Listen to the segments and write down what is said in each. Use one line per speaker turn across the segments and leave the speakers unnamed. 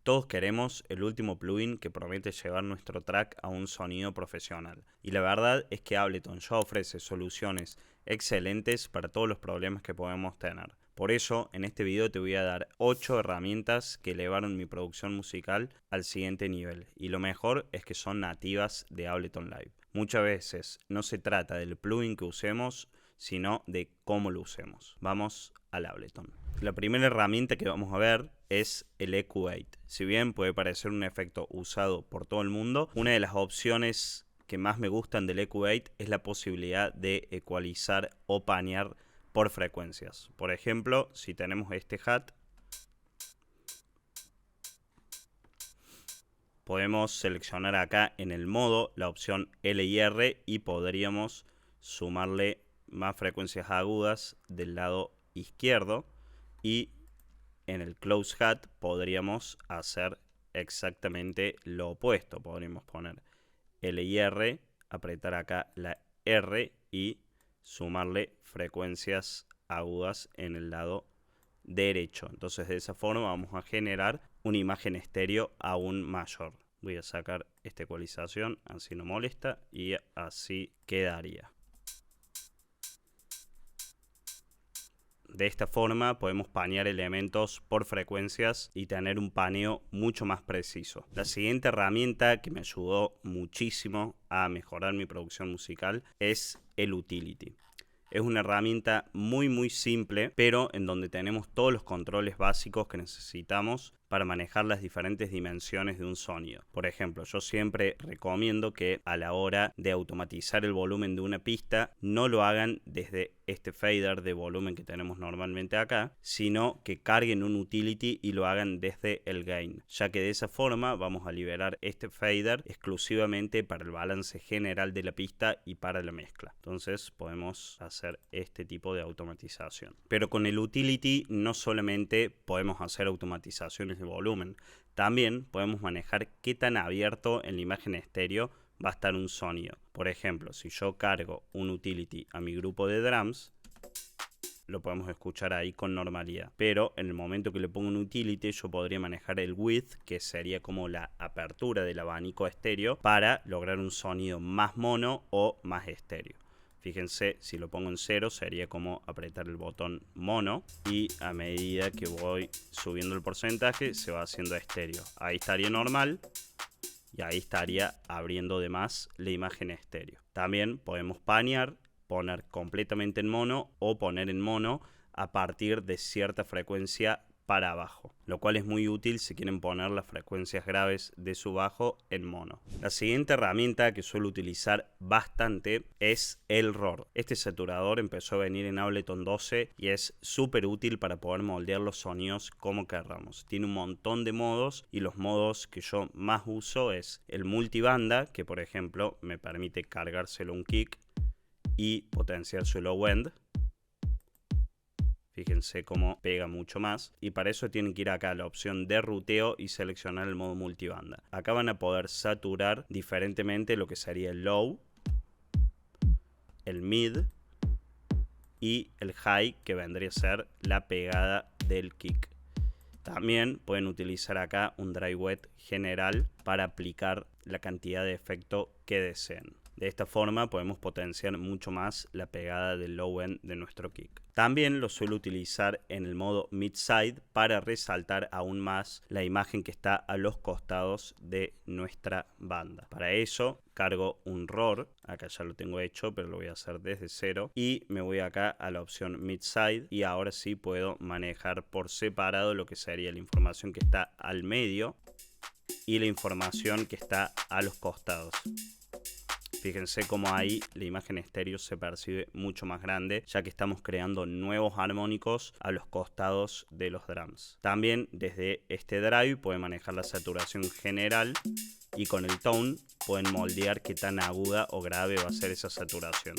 Todos queremos el último plugin que promete llevar nuestro track a un sonido profesional. Y la verdad es que Ableton ya ofrece soluciones excelentes para todos los problemas que podemos tener. Por eso, en este video te voy a dar 8 herramientas que elevaron mi producción musical al siguiente nivel. Y lo mejor es que son nativas de Ableton Live. Muchas veces no se trata del plugin que usemos, sino de cómo lo usemos. Vamos al Ableton. La primera herramienta que vamos a ver es el EQ8. Si bien puede parecer un efecto usado por todo el mundo, una de las opciones que más me gustan del EQ8 es la posibilidad de ecualizar o panear por frecuencias. Por ejemplo, si tenemos este hat, podemos seleccionar acá en el modo la opción L y R y podríamos sumarle más frecuencias agudas del lado izquierdo, y en el close hat podríamos hacer exactamente lo opuesto. Podríamos poner L y R, apretar acá la R y sumarle frecuencias agudas en el lado derecho. Entonces de esa forma vamos a generar una imagen estéreo aún mayor. Voy a sacar esta ecualización, así no molesta, y así quedaría. De esta forma podemos panear elementos por frecuencias y tener un paneo mucho más preciso. La siguiente herramienta que me ayudó muchísimo a mejorar mi producción musical es el Utility. Es una herramienta muy simple, pero en donde tenemos todos los controles básicos que necesitamos para manejar las diferentes dimensiones de un sonido. Por ejemplo, yo siempre recomiendo que a la hora de automatizar el volumen de una pista no lo hagan desde este fader de volumen que tenemos normalmente acá, sino que carguen un utility y lo hagan desde el gain, ya que de esa forma vamos a liberar este fader exclusivamente para el balance general de la pista y para la mezcla. Entonces podemos hacer este tipo de automatización. Pero con el utility no solamente podemos hacer automatizaciones de volumen, también podemos manejar qué tan abierto en la imagen estéreo va a estar un sonido. Por ejemplo, si yo cargo un utility a mi grupo de drums, lo podemos escuchar ahí con normalidad. Pero en el momento que le pongo un utility, yo podría manejar el width, que sería como la apertura del abanico estéreo, para lograr un sonido más mono o más estéreo. Fíjense, si lo pongo en 0 sería como apretar el botón mono, y a medida que voy subiendo el porcentaje se va haciendo estéreo. Ahí estaría normal y ahí estaría abriendo de más la imagen estéreo. También podemos panear, poner completamente en mono o poner en mono a partir de cierta frecuencia para abajo, lo cual es muy útil si quieren poner las frecuencias graves de su bajo en mono. La siguiente herramienta que suelo utilizar bastante es el ROR. Este saturador empezó a venir en Ableton 12 y es súper útil para poder moldear los sonidos como querramos. Tiene un montón de modos y los modos que yo más uso es el multibanda, que por ejemplo me permite cargárselo un kick y potenciar su low end. Fíjense cómo pega mucho más. Y para eso tienen que ir acá a la opción de ruteo y seleccionar el modo multibanda. Acá van a poder saturar diferentemente lo que sería el low, el mid y el high, que vendría a ser la pegada del kick. También pueden utilizar acá un dry wet general para aplicar la cantidad de efecto que deseen. De esta forma podemos potenciar mucho más la pegada del low end de nuestro kick. También lo suelo utilizar en el modo mid-side para resaltar aún más la imagen que está a los costados de nuestra banda. Para eso cargo un ROR, acá ya lo tengo hecho pero lo voy a hacer desde cero, y me voy acá a la opción mid-side y ahora sí puedo manejar por separado lo que sería la información que está al medio y la información que está a los costados. Fíjense cómo ahí la imagen estéreo se percibe mucho más grande, ya que estamos creando nuevos armónicos a los costados de los drums. También desde este drive pueden manejar la saturación general y con el tone pueden moldear qué tan aguda o grave va a ser esa saturación.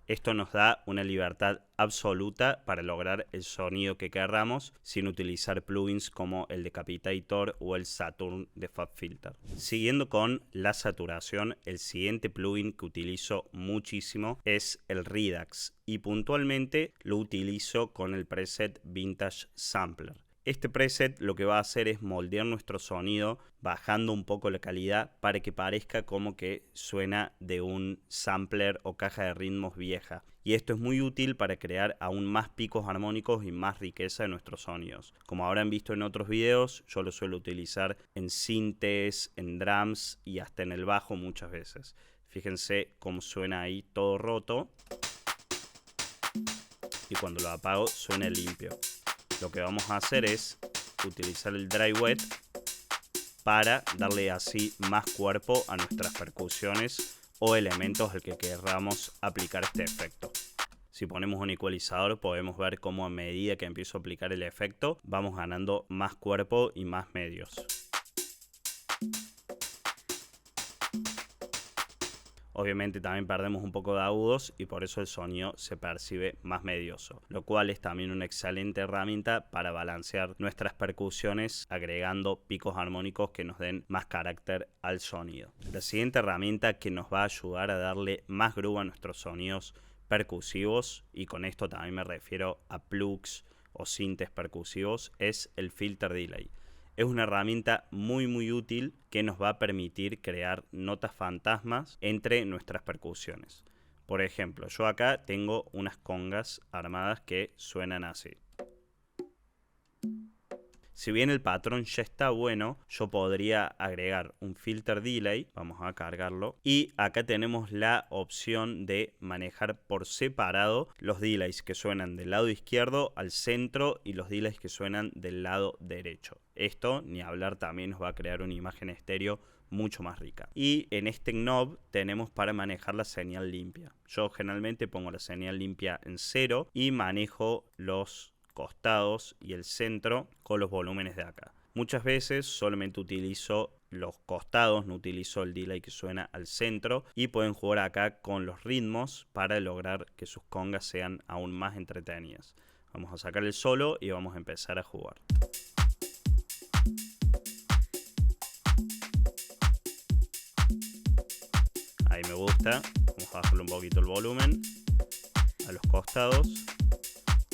Esto nos da una libertad absoluta para lograr el sonido que queramos sin utilizar plugins como el Decapitator o el Saturn de FabFilter. Siguiendo con la saturación, el siguiente plugin que utilizo muchísimo es el Redux y puntualmente lo utilizo con el preset Vintage Sampler. Este preset lo que va a hacer es moldear nuestro sonido bajando un poco la calidad para que parezca como que suena de un sampler o caja de ritmos vieja. Y esto es muy útil para crear aún más picos armónicos y más riqueza en nuestros sonidos. Como habrán visto en otros videos, yo lo suelo utilizar en sintes, en drums y hasta en el bajo muchas veces. Fíjense cómo suena ahí todo roto. Y cuando lo apago suena limpio. Lo que vamos a hacer es utilizar el dry wet para darle así más cuerpo a nuestras percusiones o elementos al que queramos aplicar este efecto. Si ponemos un ecualizador podemos ver cómo a medida que empiezo a aplicar el efecto vamos ganando más cuerpo y más medios. Obviamente también perdemos un poco de agudos y por eso el sonido se percibe más medioso, lo cual es también una excelente herramienta para balancear nuestras percusiones agregando picos armónicos que nos den más carácter al sonido. La siguiente herramienta que nos va a ayudar a darle más groove a nuestros sonidos percusivos, y con esto también me refiero a plugs o sintes percusivos, es el Filter Delay. Es una herramienta muy útil que nos va a permitir crear notas fantasmas entre nuestras percusiones. Por ejemplo, yo acá tengo unas congas armadas que suenan así. Si bien el patrón ya está bueno, yo podría agregar un filter delay, vamos a cargarlo, y acá tenemos la opción de manejar por separado los delays que suenan del lado izquierdo al centro y los delays que suenan del lado derecho. Esto, ni hablar, también nos va a crear una imagen estéreo mucho más rica. Y en este knob tenemos para manejar la señal limpia. Yo generalmente pongo la señal limpia en 0 y manejo los costados y el centro con los volúmenes de acá. Muchas veces solamente utilizo los costados, no utilizo el delay que suena al centro, y pueden jugar acá con los ritmos para lograr que sus congas sean aún más entretenidas. Vamos a sacar el solo y vamos a empezar a jugar. Ahí me gusta. Vamos a bajarle un poquito el volumen a los costados.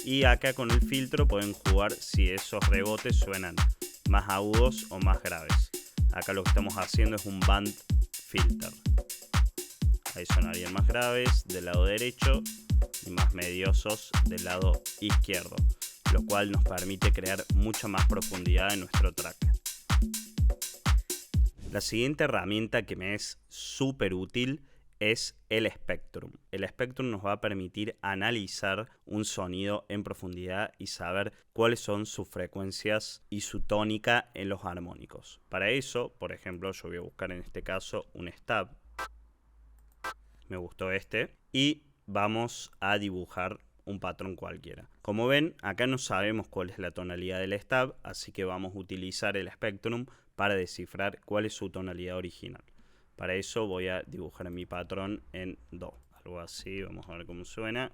Y acá con el filtro pueden jugar si esos rebotes suenan más agudos o más graves. Acá lo que estamos haciendo es un band filter. Ahí sonarían más graves del lado derecho y más mediosos del lado izquierdo, lo cual nos permite crear mucha más profundidad en nuestro track. La siguiente herramienta que me es súper útil es el Spectrum. El Spectrum nos va a permitir analizar un sonido en profundidad y saber cuáles son sus frecuencias y su tónica en los armónicos. Para eso, por ejemplo, yo voy a buscar en este caso un stab. Me gustó este. Y vamos a dibujar un patrón cualquiera. Como ven, acá no sabemos cuál es la tonalidad del stab, así que vamos a utilizar el Spectrum para descifrar cuál es su tonalidad original. Para eso voy a dibujar mi patrón en Do. Algo así, vamos a ver cómo suena.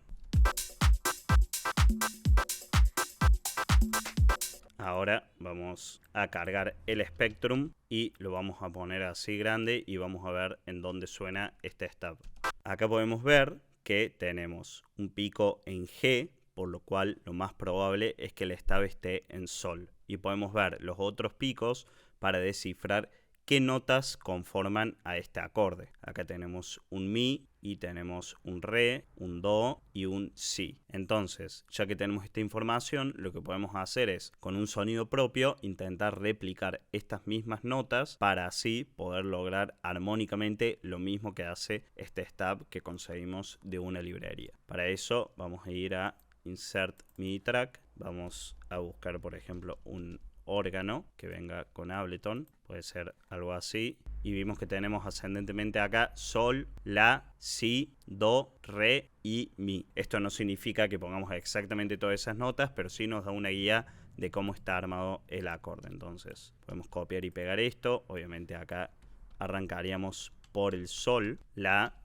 Ahora vamos a cargar el Spectrum y lo vamos a poner así grande y vamos a ver en dónde suena este stab. Acá podemos ver que tenemos un pico en G, por lo cual lo más probable es que el stab esté en Sol. Y podemos ver los otros picos para descifrar qué notas conforman a este acorde. Acá tenemos un Mi y tenemos un Re, un Do y un Si. Entonces, ya que tenemos esta información, lo que podemos hacer es, con un sonido propio, intentar replicar estas mismas notas para así poder lograr armónicamente lo mismo que hace este stab que conseguimos de una librería. Para eso vamos a ir a Insert MIDI Track, vamos a buscar por ejemplo un órgano que venga con Ableton, puede ser algo así, y vimos que tenemos ascendentemente acá Sol, La, Si, Do, Re y Mi. Esto no significa que pongamos exactamente todas esas notas, pero sí nos da una guía de cómo está armado el acorde. Entonces podemos copiar y pegar esto. Obviamente acá arrancaríamos por el Sol, La,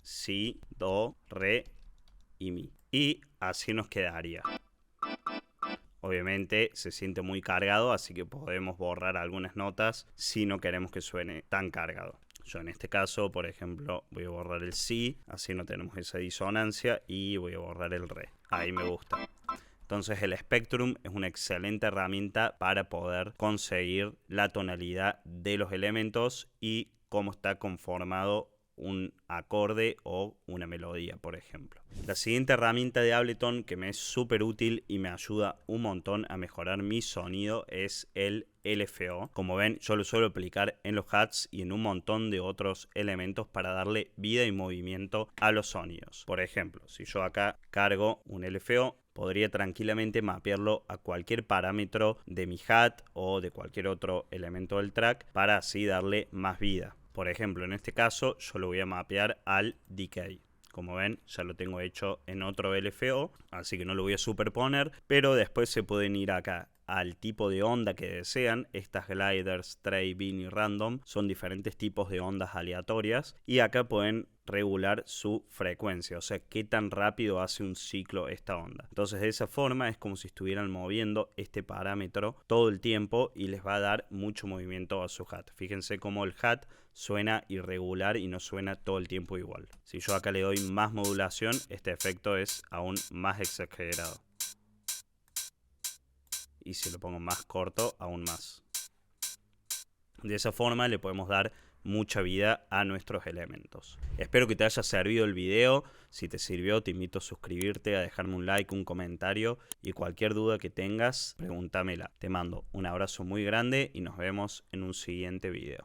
Si, Do, Re y mi. Y así nos quedaría. Obviamente se siente muy cargado, así que podemos borrar algunas notas si no queremos que suene tan cargado. Yo en este caso, por ejemplo, voy a borrar el si, así no tenemos esa disonancia, y voy a borrar el re. Ahí me gusta. Entonces el Spectrum es una excelente herramienta para poder conseguir la tonalidad de los elementos y cómo está conformado un acorde o una melodía, por ejemplo. La siguiente herramienta de Ableton que me es súper útil y me ayuda un montón a mejorar mi sonido es el LFO. Como ven, yo lo suelo aplicar en los hats y en un montón de otros elementos para darle vida y movimiento a los sonidos. Por ejemplo, si yo acá cargo un LFO, podría tranquilamente mapearlo a cualquier parámetro de mi hat o de cualquier otro elemento del track para así darle más vida. Por ejemplo, en este caso yo lo voy a mapear al decay. Como ven, ya lo tengo hecho en otro LFO, así que no lo voy a superponer, pero después se pueden ir acá al tipo de onda que desean. Estas gliders, tray, bin y random son diferentes tipos de ondas aleatorias y acá pueden regular su frecuencia, o sea, qué tan rápido hace un ciclo esta onda. Entonces de esa forma es como si estuvieran moviendo este parámetro todo el tiempo y les va a dar mucho movimiento a su hat. Fíjense cómo el hat suena irregular y no suena todo el tiempo igual. Si yo acá le doy más modulación, este efecto es aún más exagerado. Y si lo pongo más corto, aún más. De esa forma le podemos dar mucha vida a nuestros elementos. Espero que te haya servido el video. Si te sirvió, te invito a suscribirte, a dejarme un like, un comentario y cualquier duda que tengas, pregúntamela. Te mando un abrazo muy grande y nos vemos en un siguiente video.